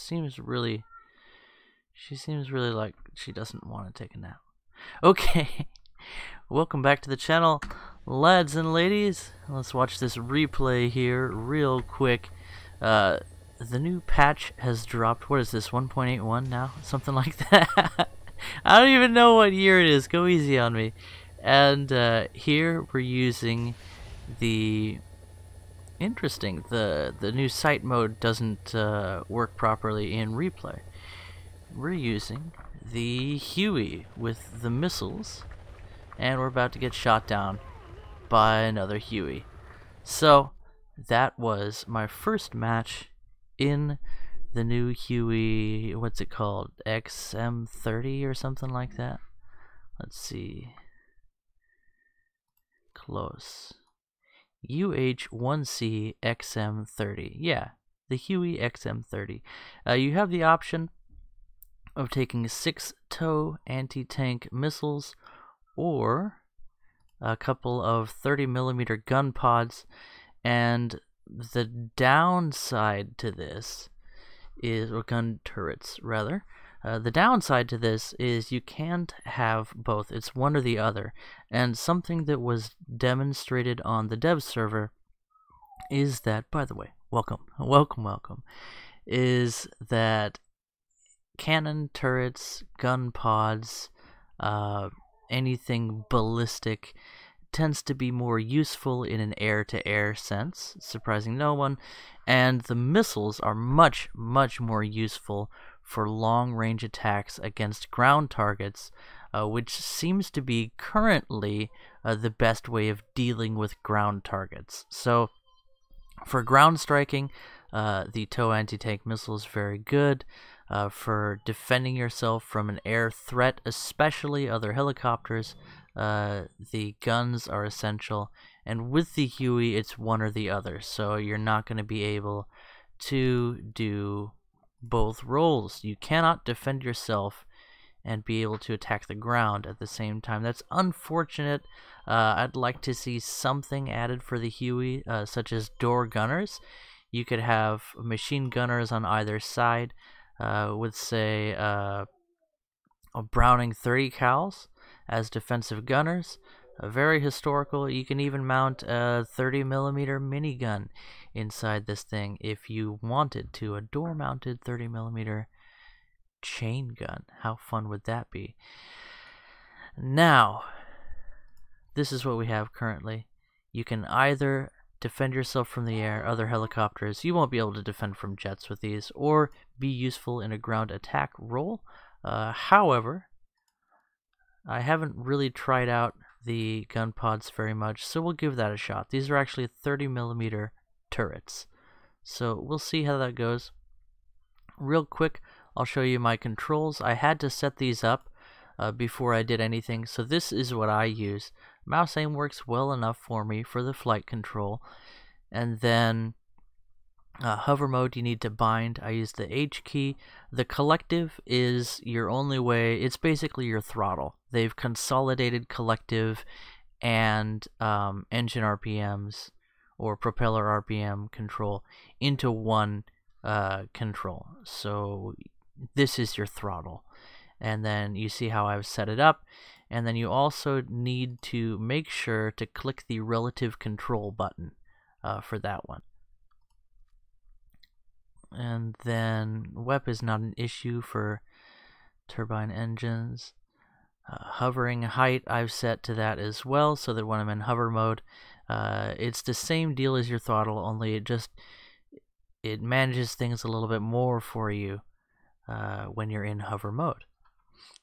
seems really like she doesn't want to take a nap. Okay, welcome back to the channel, lads and ladies. Let's watch this replay here real quick. The new patch has dropped. What is this, 1.81 now? Something like that. I don't even know what year it is. Go easy on me. And here we're using the the new sight mode doesn't work properly in replay. We're using the Huey with the missiles, and we're about to get shot down by another Huey. So that was my first match in the new Huey. What's it called? XM30 or something like that. Let's see. Close. UH-1C XM30. Yeah, the Huey XM30. You have the option of taking 6 TOW anti-tank missiles or a couple of 30mm gun pods, and the downside to this is, or gun turrets rather, the downside to this is you can't have both. It's one or the other. And something that was demonstrated on the dev server is that, by the way, welcome, is that cannon turrets, gun pods, anything ballistic tends to be more useful in an air-to-air sense, surprising no one, and the missiles are much more useful for long-range attacks against ground targets, which seems to be currently the best way of dealing with ground targets. So for ground striking, the TOW anti-tank missile is very good. For defending yourself from an air threat, especially other helicopters, the guns are essential, and with the Huey it's one or the other, so you're not going to be able to do both roles. You cannot defend yourself and be able to attack the ground at the same time. That's unfortunate. I'd like to see something added for the Huey, such as door gunners. You could have machine gunners on either side with, say, a Browning 30 cals as defensive gunners. Very historical. You can even mount a 30mm minigun inside this thing if you wanted to. A door-mounted 30mm chain gun. How fun would that be? Now, this is what we have currently. You can either defend yourself from the air, other helicopters. You won't be able to defend from jets with these, or be useful in a ground attack role. However, I haven't really tried out the gun pods very much, so we'll give that a shot. These are actually 30mm turrets, so we'll see how that goes. Real quick, I'll show you my controls. I had to set these up before I did anything, so this is what I use. Mouse aim works well enough for me for the flight control, and then hover mode you need to bind. I use the H key. The collective is your only way. It's basically your throttle. They've consolidated collective and engine RPMs or propeller RPM control into one control. So this is your throttle, and then you see how I've set it up. And then you also need to make sure to click the relative control button for that one. And then WEP is not an issue for turbine engines. Hovering height I've set to that as well, so that when I'm in hover mode, it's the same deal as your throttle, only it manages things a little bit more for you when you're in hover mode.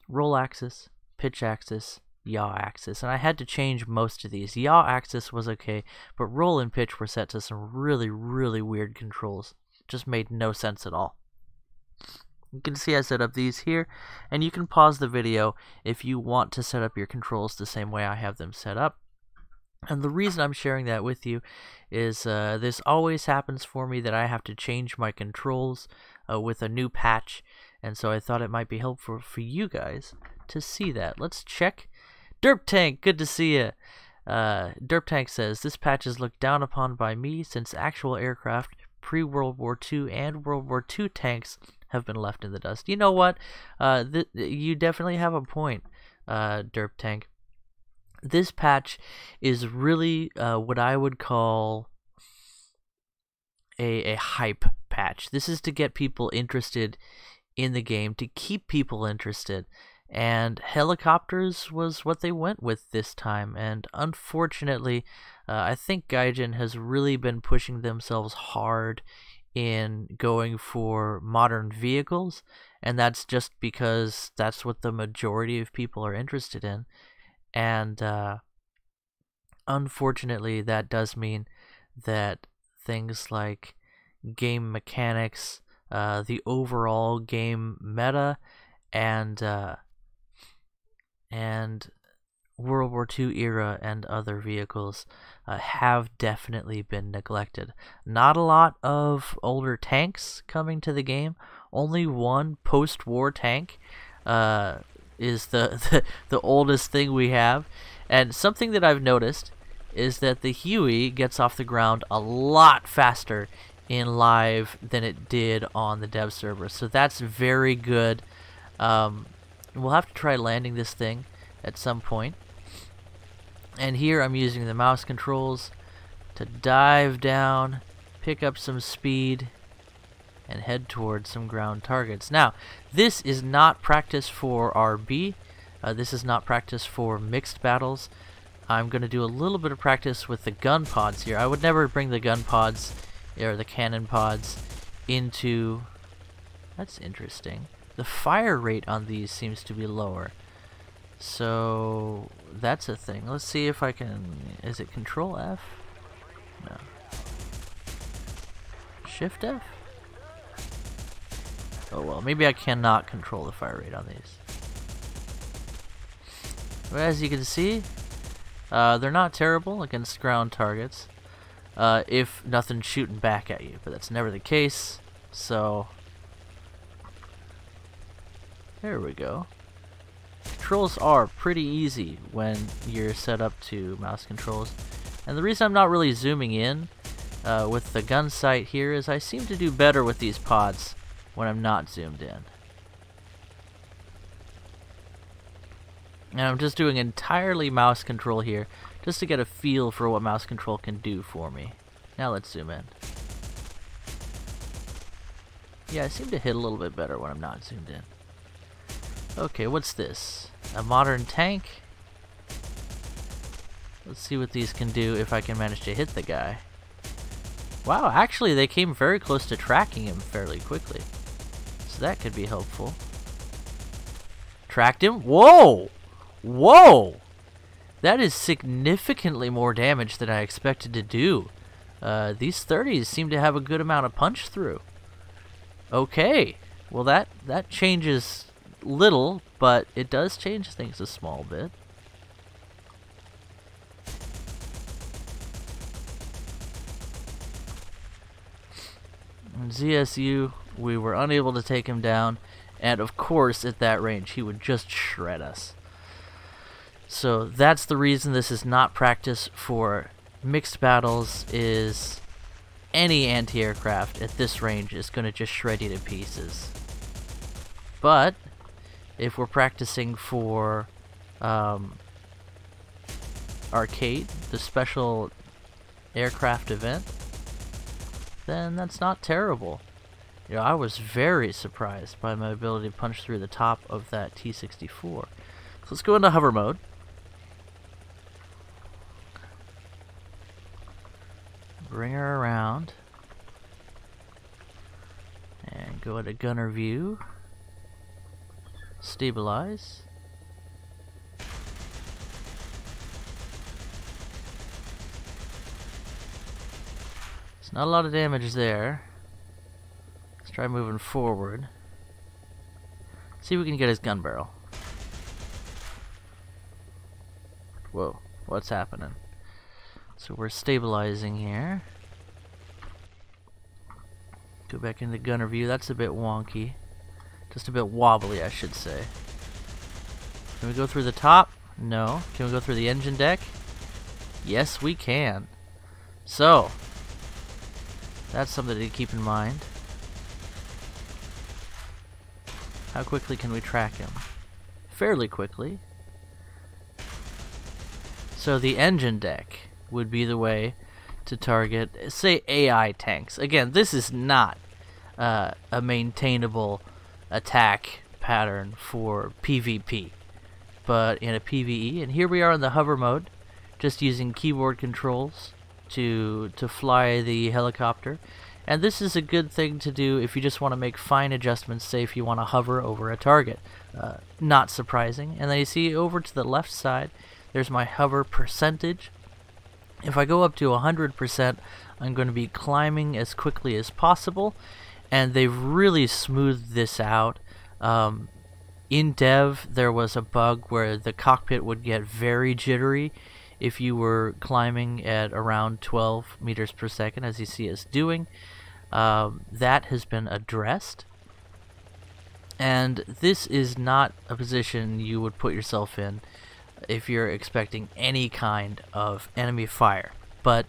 Roll axis, pitch axis, yaw axis, and I had to change most of these. Yaw axis was okay, but roll and pitch were set to some really weird controls. Just made no sense at all. You can see I set up these here, and you can pause the video if you want to set up your controls the same way I have them set up. And the reason I'm sharing that with you is this always happens for me, that I have to change my controls with a new patch, and so I thought it might be helpful for you guys to see that. Let's check. Derp Tank, good to see you. Derp Tank says, this patch is looked down upon by me since actual aircraft pre-World War II and World War II tanks have been left in the dust. You know what? You definitely have a point, Derp Tank. This patch is really what I would call a hype patch. This is to get people interested in the game, to keep people interested. And helicopters was what they went with this time. And unfortunately, I think Gaijin has really been pushing themselves hard in going for modern vehicles. And that's just because that's what the majority of people are interested in. And unfortunately, that does mean that things like game mechanics, the overall game meta, and World War II era and other vehicles have definitely been neglected. Not a lot of older tanks coming to the game. Only one post-war tank is the oldest thing we have. And something that I've noticed is that the Huey gets off the ground a lot faster in live than it did on the dev server. So that's very good. We'll have to try landing this thing at some point. And here I'm using the mouse controls to dive down, pick up some speed, and head towards some ground targets. Now, this is not practice for RB. This is not practice for mixed battles. I'm going to do a little bit of practice with the gun pods here. I would never bring the gun pods or the cannon pods into... That's interesting. The fire rate on these seems to be lower. So that's a thing. Let's see if I can... Is it Control F? No. Shift F? Oh well, maybe I cannot control the fire rate on these. But as you can see, they're not terrible against ground targets. If nothing's shooting back at you, but that's never the case. So there we go. Controls are pretty easy when you're set up to mouse controls. And the reason I'm not really zooming in with the gun sight here is I seem to do better with these pods when I'm not zoomed in. And I'm just doing entirely mouse control here just to get a feel for what mouse control can do for me. Now let's zoom in. Yeah, I seem to hit a little bit better when I'm not zoomed in. Okay, what's this? A modern tank? Let's see what these can do if I can manage to hit the guy. Wow, actually they came very close to tracking him fairly quickly. So that could be helpful. Tracked him? Whoa! Whoa! That is significantly more damage than I expected to do. These 30s seem to have a good amount of punch through. Okay. Well, that changes little, but it does change things a small bit. And ZSU, we were unable to take him down, and of course at that range he would just shred us. So that's the reason this is not practice for mixed battles, is any anti-aircraft at this range is going to just shred you to pieces. But if we're practicing for arcade, the special aircraft event, then that's not terrible. You know, I was very surprised by my ability to punch through the top of that T-64. So let's go into hover mode. Bring her around. And go into gunner view. Stabilize. It's not a lot of damage there. Let's try moving forward. See if we can get his gun barrel. Whoa, what's happening? So we're stabilizing here. Go back into gunner view. That's a bit wonky. Just a bit wobbly, I should say. Can we go through the top? No. Can we go through the engine deck? Yes, we can. So, that's something to keep in mind. How quickly can we track him? Fairly quickly. So the engine deck would be the way to target, say, AI tanks. Again, this is not a maintainable attack pattern for PvP, but in a PvE, and here we are in the hover mode, just using keyboard controls to fly the helicopter. And this is a good thing to do if you just want to make fine adjustments, say if you want to hover over a target. Not surprising. And then you see over to the left side, there's my hover percentage. If I go up to 100%, I'm going to be climbing as quickly as possible. And they've really smoothed this out. In dev, there was a bug where the cockpit would get very jittery if you were climbing at around 12 meters per second, as you see us doing. That has been addressed. And this is not a position you would put yourself in if you're expecting any kind of enemy fire. But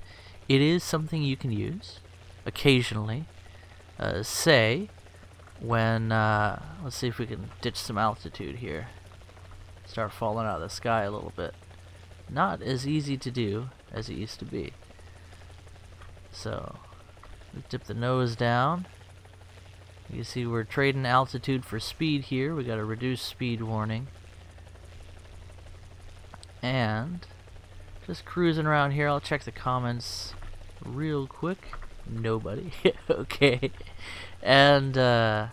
it is something you can use occasionally. Say, when, let's see if we can ditch some altitude here. Start falling out of the sky a little bit. Not as easy to do as it used to be. So, let's dip the nose down. You can see we're trading altitude for speed here. We got a reduced speed warning. And just cruising around here. I'll check the comments real quick. Nobody. Okay. And, well,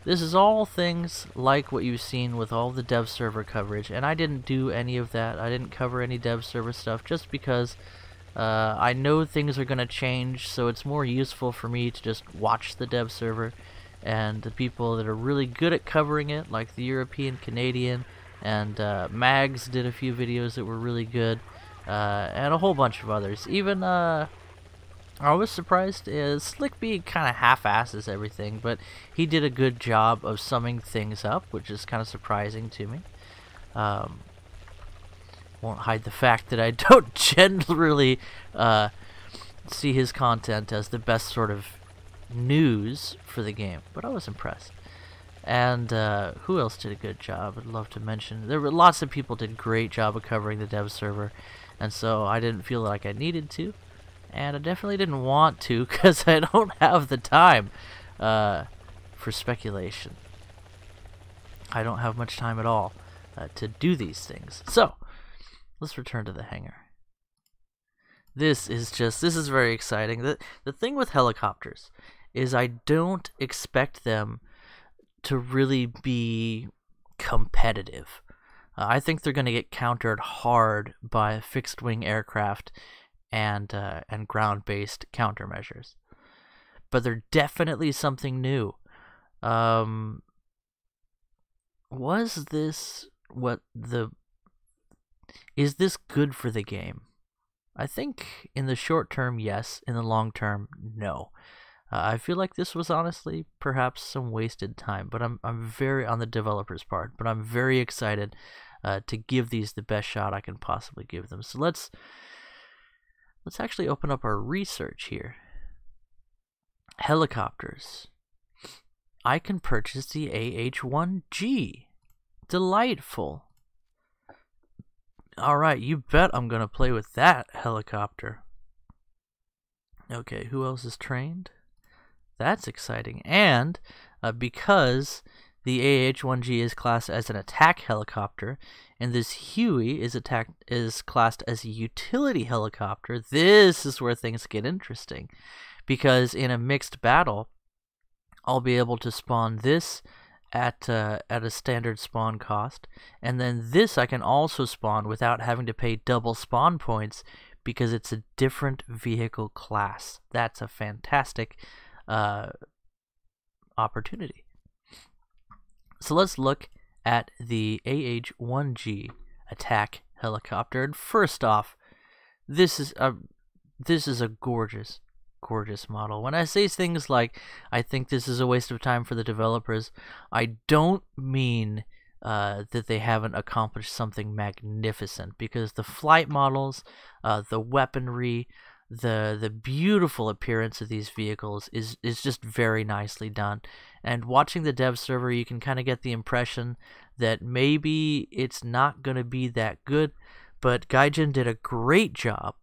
this is all things like what you've seen with all the dev server coverage, and I didn't do any of that. I didn't cover any dev server stuff just because I know things are going to change, so it's more useful for me to just watch the dev server, and the people that are really good at covering it, like the European, Canadian, and Mags did a few videos that were really good, and a whole bunch of others. Even I was surprised. Slickbee kind of half-asses everything, but he did a good job of summing things up, which is kind of surprising to me. Won't hide the fact that I don't generally see his content as the best sort of news for the game, but I was impressed. And who else did a good job? I'd love to mention. There were lots of people did a great job of covering the dev server, and so I didn't feel like I needed to. And I definitely didn't want to because I don't have the time for speculation. I don't have much time at all to do these things. So, let's return to the hangar. This is very exciting. The thing with helicopters is I don't expect them to really be competitive. I think they're going to get countered hard by fixed-wing aircraft and ground-based countermeasures. But they're definitely something new. Is this good for the game? I think in the short term, yes. In the long term, no. I feel like this was honestly perhaps some wasted time, but I'm very on the developer's part. But I'm very excited to give these the best shot I can possibly give them. So let's actually open up our research here. Helicopters. I can purchase the AH-1G. Delightful. Alright, you bet I'm going to play with that helicopter. Okay, who else is trained? That's exciting. And because the AH-1G is classed as an attack helicopter, and this Huey is classed as a utility helicopter, this is where things get interesting. Because in a mixed battle, I'll be able to spawn this at a standard spawn cost, and then this I can also spawn without having to pay double spawn points because it's a different vehicle class. That's a fantastic opportunity. So let's look at the AH-1G attack helicopter. And first off, this is a gorgeous model. When I say things like I think this is a waste of time for the developers, I don't mean that they haven't accomplished something magnificent, because the flight models, the weaponry, the beautiful appearance of these vehicles is just very nicely done. And watching the dev server, you can kind of get the impression that maybe it's not going to be that good, but Gaijin did a great job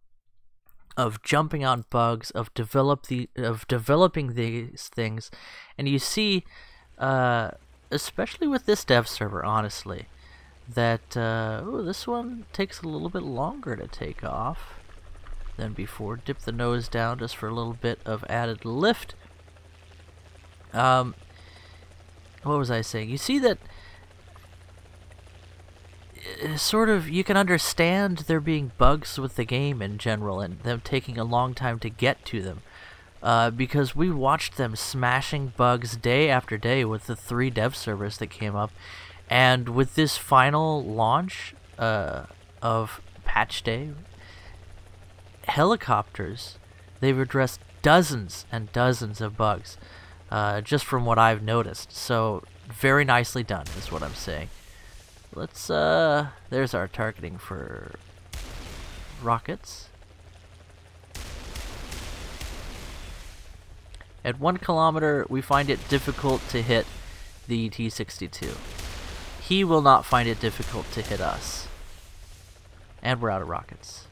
of jumping on bugs, of developing these things. And you see, especially with this dev server, honestly, that this one takes a little bit longer to take off than before. Dip the nose down just for a little bit of added lift. What was I saying? You see that sort of, you can understand there being bugs with the game in general and them taking a long time to get to them, because we watched them smashing bugs day after day with the 3 dev servers that came up, and with this final launch of patch day, Helicopters, they've addressed dozens and dozens of bugs, just from what I've noticed. So very nicely done is what I'm saying. Let's there's our targeting for rockets. At 1 kilometer, we find it difficult to hit the T-62. He will not find it difficult to hit us. And we're out of rockets.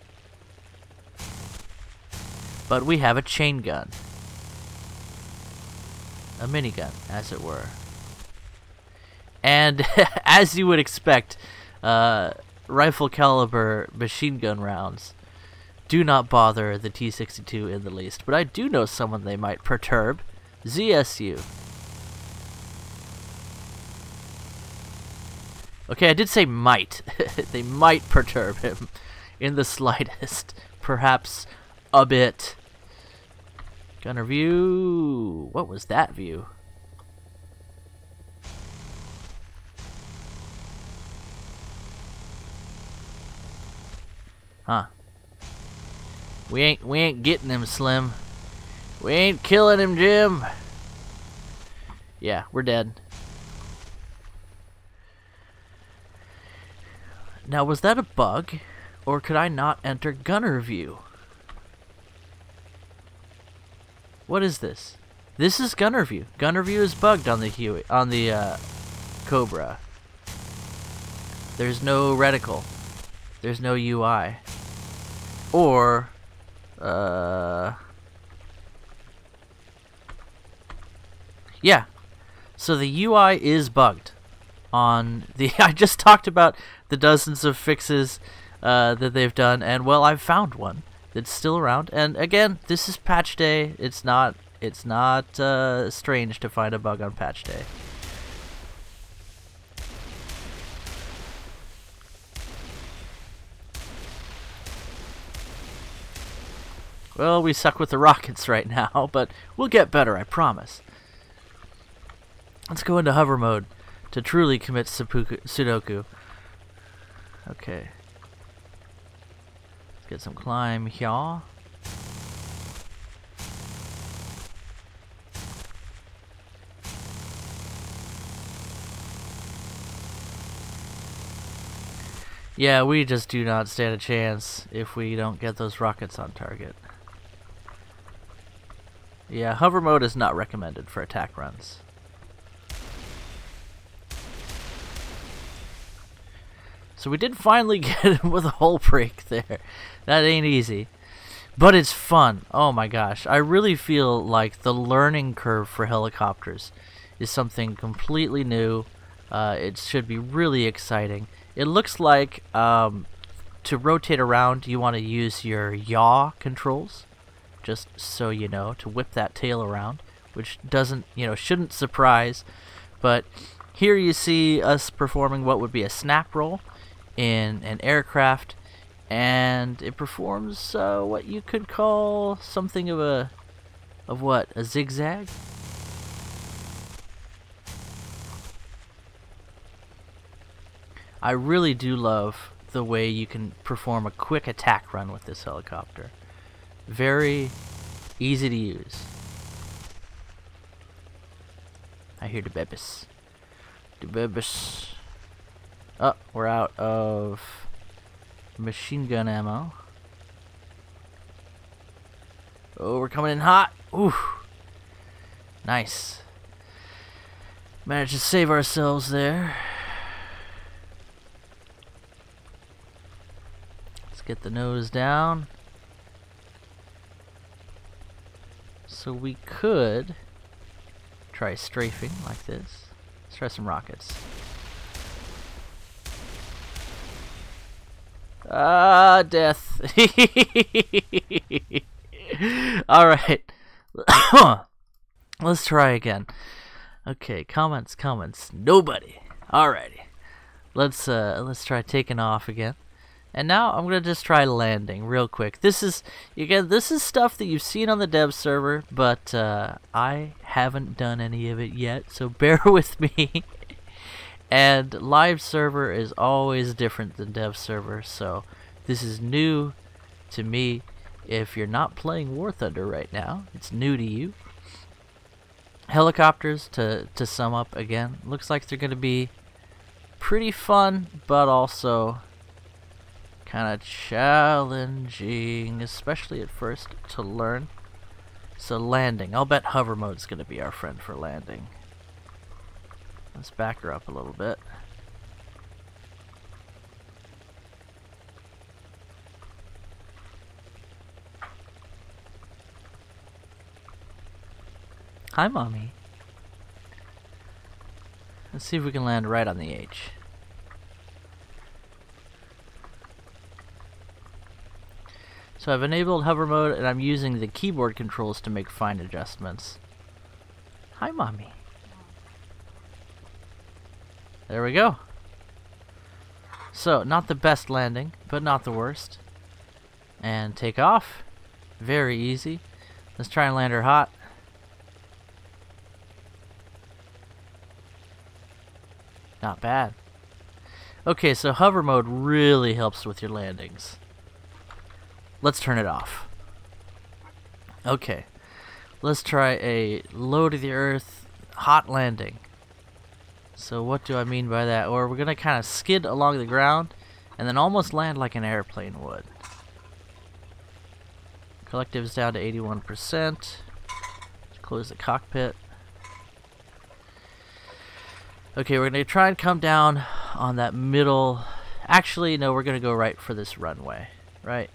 But we have a chain gun. A minigun, as it were. And as you would expect, rifle caliber machine gun rounds do not bother the T-62 in the least. But I do know someone they might perturb. ZSU. Okay, I did say might. They might perturb him in the slightest. Perhaps a bit. Gunner view. What was that view? Huh. We ain't getting him, Slim. We ain't killing him, Jim. Yeah, we're dead. Now, was that a bug, or could I not enter gunner view? What is this? This is gunner view. Gunner view is bugged on the Huey, on the Cobra. There's no reticle. There's no UI. Or yeah. So the UI is bugged on the I just talked about the dozens of fixes that they've done, and well, I've found one that's still around. And again, this is patch day. It's not strange to find a bug on patch day. Well, we suck with the rockets right now, but we'll get better, I promise. Let's go into hover mode to truly commit Sudoku. Okay. Let's get some climb here. Yeah, we just do not stand a chance if we don't get those rockets on target. Yeah, hover mode is not recommended for attack runs. So we did finally get him with a hull break there. That ain't easy. But it's fun. Oh my gosh. I really feel like the learning curve for helicopters is something completely new. It should be really exciting. It looks like to rotate around, you want to use your yaw controls. Just so you know, to whip that tail around, which doesn't, shouldn't surprise. But here you see us performing what would be a snap roll in an aircraft, and it performs what you could call something of a zigzag. I really do love the way you can perform a quick attack run with this helicopter. Very easy to use. I hear the bebis. The bebis. Oh, we're out of machine gun ammo. Oh, we're coming in hot. Ooh. Nice. Managed to save ourselves there. Let's get the nose down. So we could try strafing like this. Let's try some rockets. Ah, death. Alright. Let's try again. Okay, comments. Nobody. Alrighty. Let's try taking off again. And now I'm gonna just try landing real quick. This is stuff that you've seen on the dev server, but I haven't done any of it yet, so bear with me. And live server is always different than dev server, so this is new to me. If you're not playing War Thunder right now, it's new to you. Helicopters, to sum up again, looks like they're gonna be pretty fun, but also kind of challenging, especially at first, to learn. So landing, I'll bet hover mode's gonna be our friend for landing. Let's back her up a little bit. Hi, Mommy. Let's see if we can land right on the H. So I've enabled hover mode, and I'm using the keyboard controls to make fine adjustments. Hi, Mommy. There we go. So, not the best landing, but not the worst. And take off. Very easy. Let's try and land her hot. Not bad. Okay, so hover mode really helps with your landings. Let's turn it off. Okay. Let's try a low to the earth hot landing. So what do I mean by that? Or we're gonna kind of skid along the ground and then almost land like an airplane would. Collective's down to 81%. Close the cockpit. Okay, we're gonna try and come down on that middle. Actually, no, we're gonna go right for this runway, right?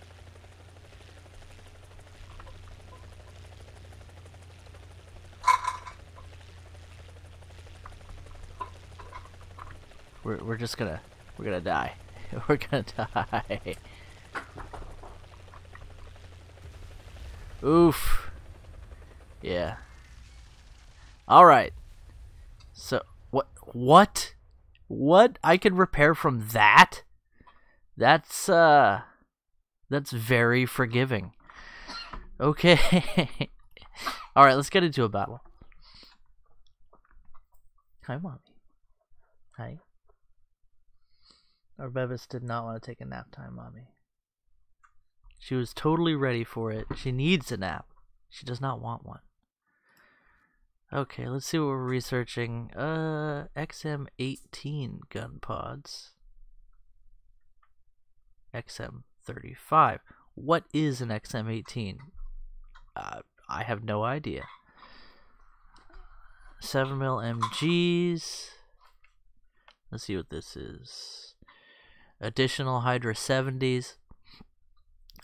We're gonna die. We're gonna die. Oof. Yeah. All right. So what? I can repair from that? That's very forgiving. Okay. All right, let's get into a battle. Hi, Mommy. Hi. Our Bevis did not want to take a nap time, Mommy. She was totally ready for it. She needs a nap. She does not want one. Okay, let's see what we're researching. XM18 gun pods. XM35. What is an XM18? I have no idea. 7mm MGs. Let's see what this is. Additional Hydra 70s.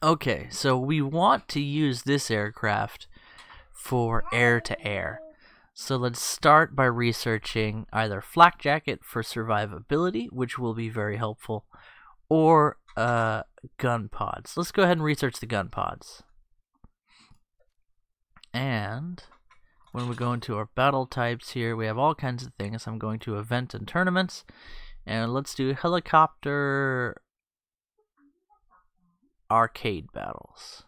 Okay, so we want to use this aircraft for air-to-air. So let's start by researching either flak jacket for survivability, which will be very helpful, or gun pods. Let's go ahead and research the gun pods. And when we go into our battle types here, we have all kinds of things. I'm going to event and tournaments, and let's do helicopter arcade battles.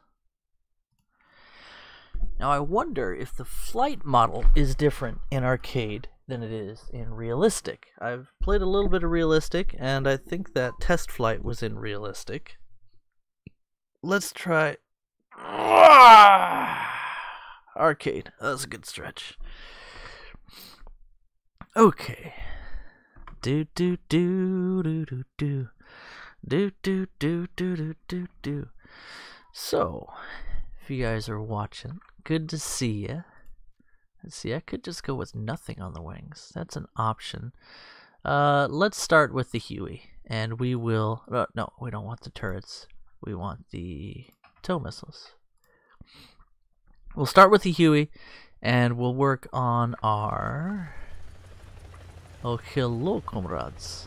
Now I wonder if the flight model is different in arcade than it is in realistic. I've played a little bit of realistic, and I think that test flight was in realistic. Let's try arcade. That's a good stretch. Okay. Do do do do do do do do do do do do. So If you guys are watching, good to see ya. Let's see, I could just go with nothing on the wings. That's an option. Let's start with the Huey, and we will... no, we don't want the turrets. We want the tow missiles. We'll start with the Huey, and we'll work on our... Oh, hello, comrades.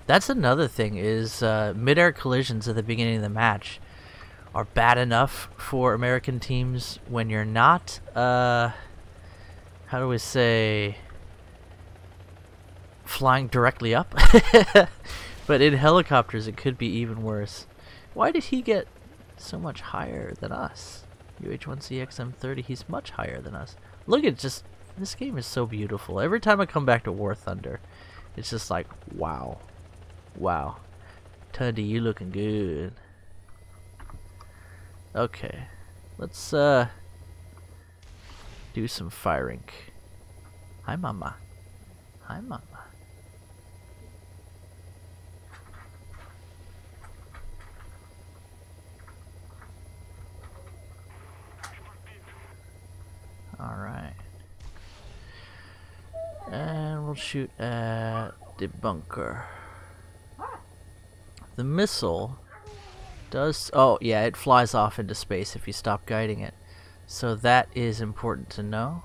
That's another thing, is mid-air collisions at the beginning of the match are bad enough for American teams when you're not, how do we say, flying directly up. But in helicopters it could be even worse. Why did he get so much higher than us? UH-1C XM30, he's much higher than us. Look at just, this game is so beautiful. Every time I come back to War Thunder, it's just like, wow. Wow. Tundi, you looking good. Okay, let's do some firing. Hi, mama. Hi, mama. All right, and we'll shoot at the bunker. The missile does, oh yeah, it flies off into space if you stop guiding it, so that is important to know.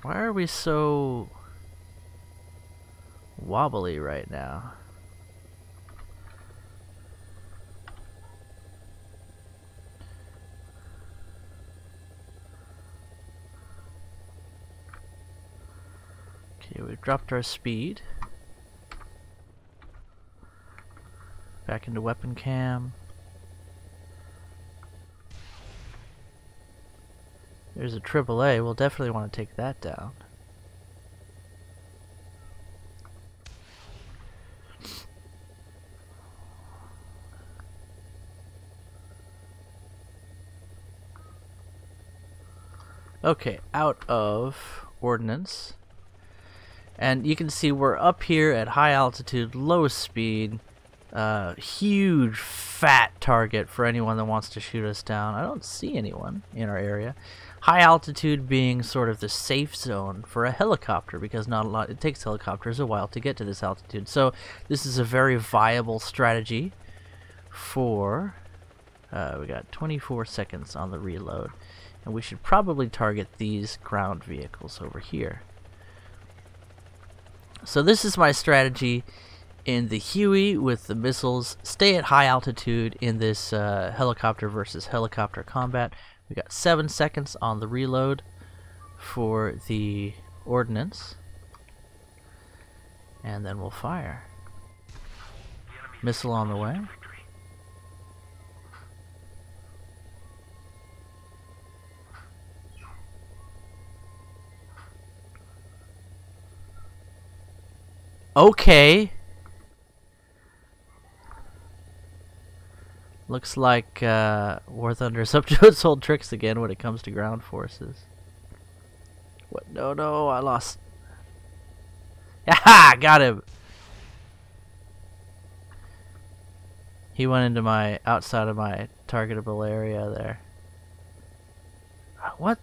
Why are we so wobbly right now? Okay, we've dropped our speed. Back into weapon cam. There's a AAA. We'll definitely want to take that down. Okay, out of ordnance. And you can see we're up here at high altitude, low speed. Huge fat target for anyone that wants to shoot us down. I don't see anyone in our area. High altitude being sort of the safe zone for a helicopter, because not a lot, it takes helicopters a while to get to this altitude. So this is a very viable strategy for, we got 24 seconds on the reload, and we should probably target these ground vehicles over here. So this is my strategy in the Huey with the missiles. Stay at high altitude in this helicopter versus helicopter combat. We got 7 seconds on the reload for the ordnance, and then we'll fire. Missile on the way. Okay. Looks like War Thunder's up to its old tricks again when it comes to ground forces. What? No, no, I lost. Aha! Got him! He went into my, outside of my targetable area there. What?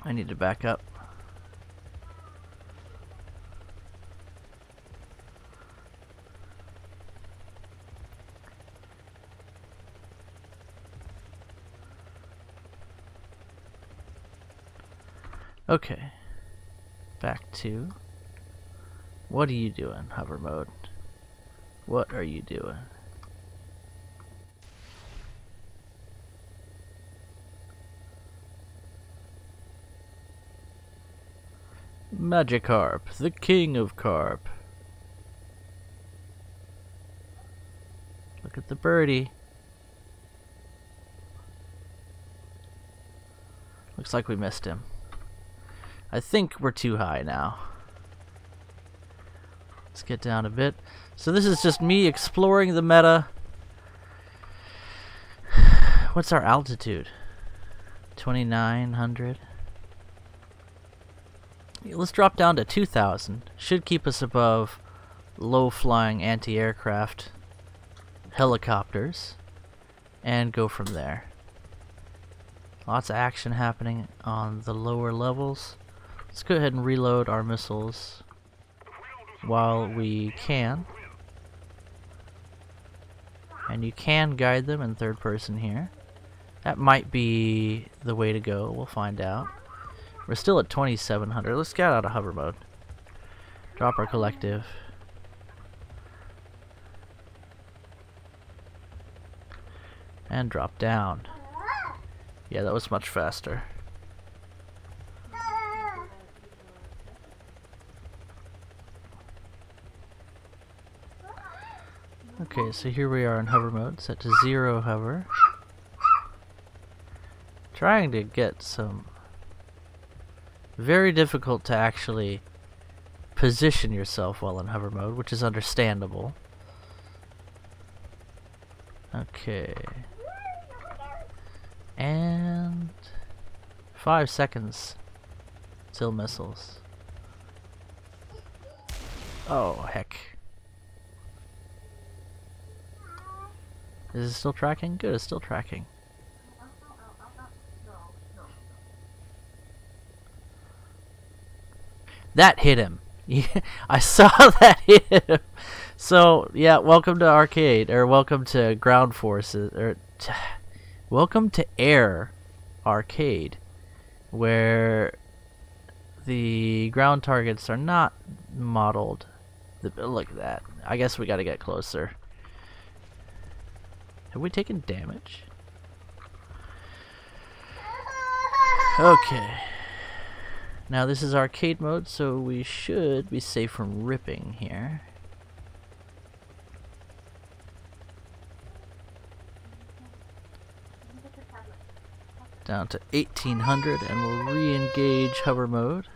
I need to back up. Okay, back to, what are you doing, hover mode? What are you doing? Magikarp, the king of carp. Look at the birdie. Looks like we missed him. I think we're too high now. Let's get down a bit. So this is just me exploring the meta. What's our altitude? 2,900. Let's drop down to 2,000. Should keep us above low-flying anti-aircraft helicopters. And go from there. Lots of action happening on the lower levels. Let's go ahead and reload our missiles while we can. And you can guide them in third person here. That might be the way to go. We'll find out. We're still at 2,700. Let's get out of hover mode. Drop our collective. And drop down. Yeah, that was much faster. Okay, so here we are in hover mode, set to 0 hover. Trying to get some... Very difficult to actually position yourself while in hover mode, which is understandable. Okay. And 5 seconds till missiles. Oh, heck. Is it still tracking? Good, it's still tracking. That hit him. I saw that hit him. So, yeah, welcome to arcade, or welcome to ground forces, or welcome to air arcade, where the ground targets are not modeled. Look at that. I guess we gotta get closer. Have we taken damage? Okay. Now this is arcade mode, so we should be safe from ripping here. Down to 1800, and we'll re-engage hover mode.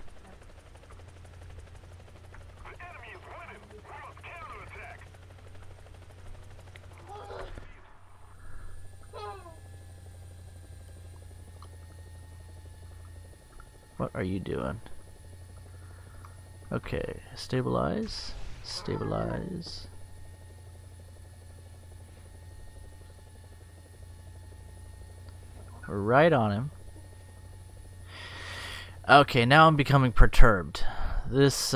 What are you doing? Okay, stabilize, stabilize. We're right on him. Okay, now I'm becoming perturbed. This,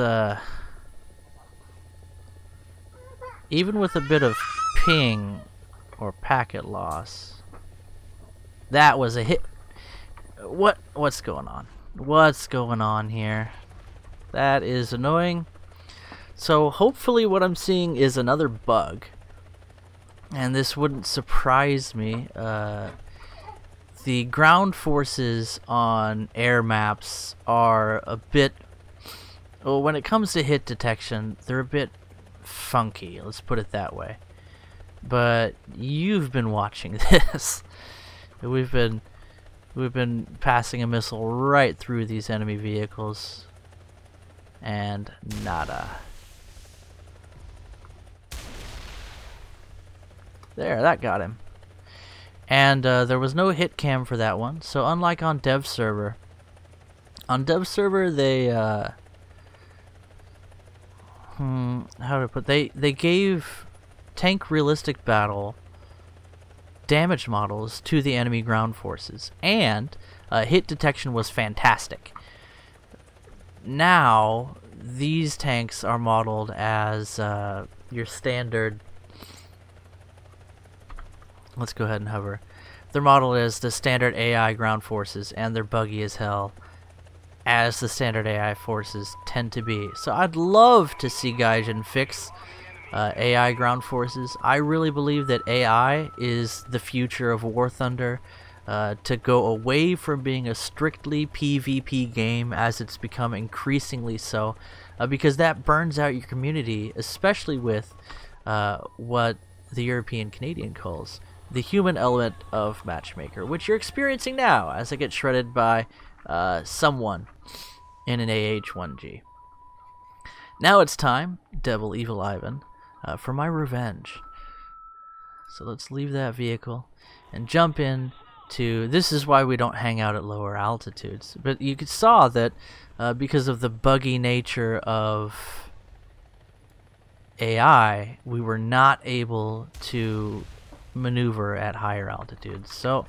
even with a bit of ping or packet loss, that was a hit. What's going on? What's going on here? That is annoying. So hopefully what I'm seeing is another bug, and this wouldn't surprise me. The ground forces on air maps are a bit, well, when it comes to hit detection, they're a bit funky, let's put it that way. But you've been watching this. We've been passing a missile right through these enemy vehicles, and nada. There, that got him. And there was no hit cam for that one, so unlike on dev server, they how to put, they gave Tank Realistic Battle damage models to the enemy ground forces, and hit detection was fantastic. Now these tanks are modeled as your standard. Let's go ahead and hover. They're modeled as the standard AI ground forces, and they're buggy as hell, as the standard AI forces tend to be. So I'd love to see Gaijin fix AI ground forces. I really believe that AI is the future of War Thunder, to go away from being a strictly PvP game, as it's become increasingly so, because that burns out your community, especially with what the European Canadian calls the human element of Matchmaker, which you're experiencing now as I get shredded by someone in an AH-1G. Now it's time, Devil Evil Ivan, for my revenge. So let's leave that vehicle and jump in to... This is why we don't hang out at lower altitudes. But you saw that because of the buggy nature of AI, we were not able to maneuver at higher altitudes. So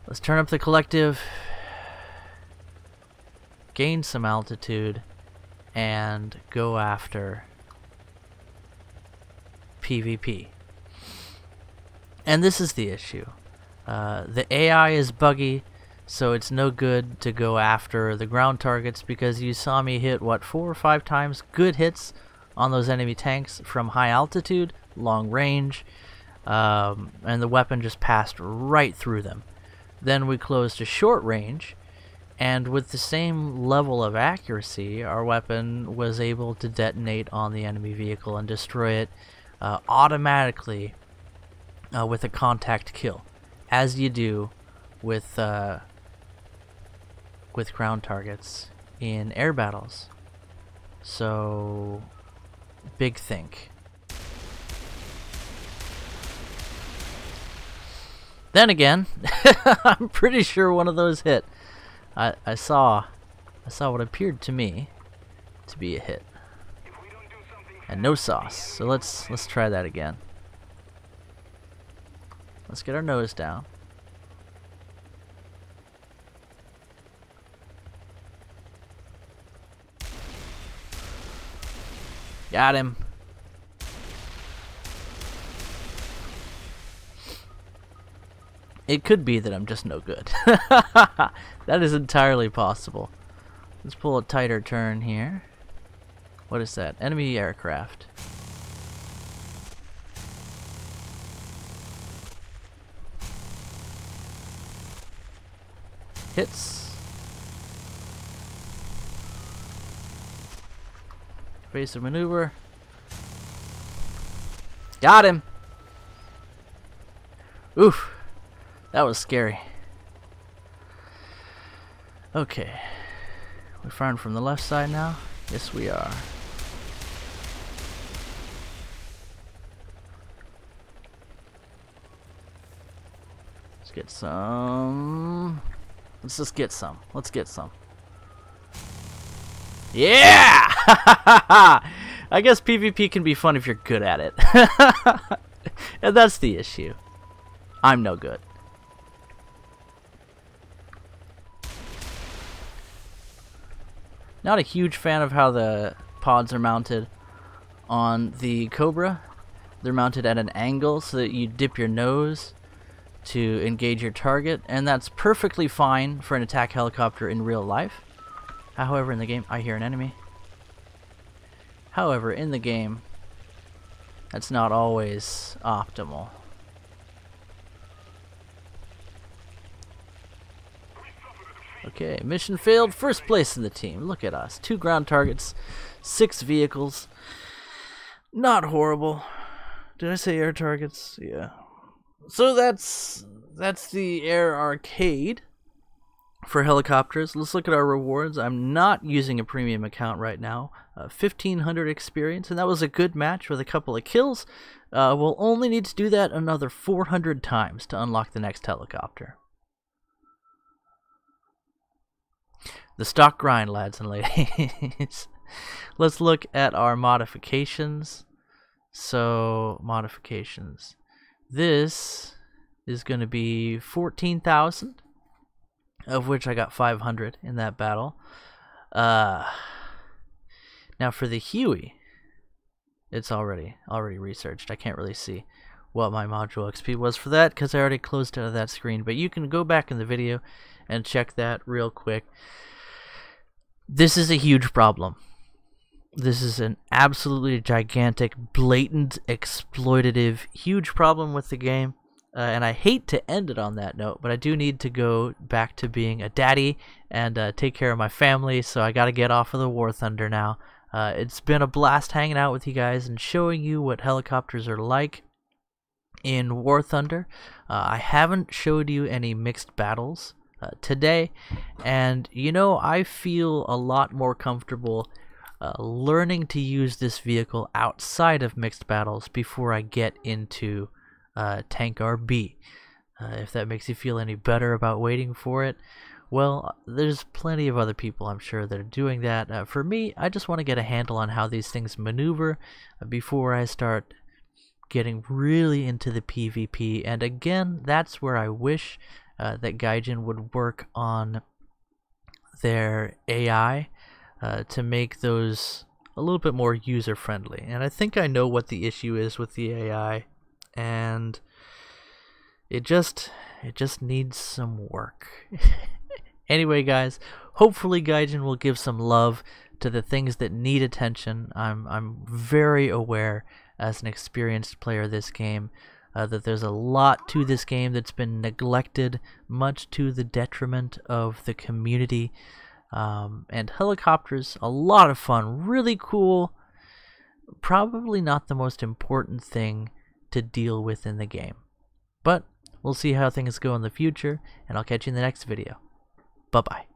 let's turn up the collective, gain some altitude, and go after PvP. And this is the issue. The AI is buggy, so it's no good to go after the ground targets, because you saw me hit, what, 4 or 5 times good hits on those enemy tanks from high altitude, long range, and the weapon just passed right through them. Then we closed to short range, and with the same level of accuracy, our weapon was able to detonate on the enemy vehicle and destroy it automatically with a contact kill, as you do with ground targets in air battles. So, big think. Then again, I'm pretty sure one of those hit. I saw what appeared to me to be a hit, and no sauce. So let's try that again. Let's get our nose down. Got him. It could be that I'm just no good. That is entirely possible. Let's pull a tighter turn here. What is that? Enemy aircraft. Hits. Evasive maneuver. Got him! Oof. That was scary. Okay. We're firing from the left side now? Yes, we are. Let's get some. Let's just get some. Let's get some. Yeah! I guess PvP can be fun if you're good at it. And that's the issue. I'm no good. Not a huge fan of how the pods are mounted on the Cobra. They're mounted at an angle so that you dip your nose to engage your target, and that's perfectly fine for an attack helicopter in real life. However, in the game, I hear an enemy. However, in the game, that's not always optimal. Okay, mission failed. First place in the team. Look at us. 2 ground targets, 6 vehicles. Not horrible. Did I say air targets? Yeah. So that's the air arcade for helicopters. Let's look at our rewards. I'm not using a premium account right now. 1,500 experience, and that was a good match with a couple of kills. We'll only need to do that another 400 times to unlock the next helicopter. The stock grind, lads and ladies. Let's look at our modifications. So, modifications. This is going to be 14,000, of which I got 500 in that battle. Now for the Huey, it's already researched. I can't really see what my module XP was for that because I already closed out of that screen, but you can go back in the video and check that real quick. This is a huge problem. This is an absolutely gigantic, blatant, exploitative, huge problem with the game. And I hate to end it on that note, but I do need to go back to being a daddy and take care of my family, so I gotta get off of the War Thunder now. It's been a blast hanging out with you guys and showing you what helicopters are like in War Thunder. I haven't showed you any mixed battles today, and you know, I feel a lot more comfortable learning to use this vehicle outside of mixed battles before I get into Tank RB. If that makes you feel any better about waiting for it, well, there's plenty of other people I'm sure that are doing that. For me, I just want to get a handle on how these things maneuver before I start getting really into the PvP. And again, that's where I wish that Gaijin would work on their AI to make those a little bit more user-friendly. And I think I know what the issue is with the AI, and it just needs some work. Anyway, guys, hopefully Gaijin will give some love to the things that need attention. I'm very aware as an experienced player of this game that there's a lot to this game that's been neglected, much to the detriment of the community. And Helicopters, a lot of fun, really cool, probably not the most important thing to deal with in the game. But we'll see how things go in the future, and I'll catch you in the next video. Bye-bye.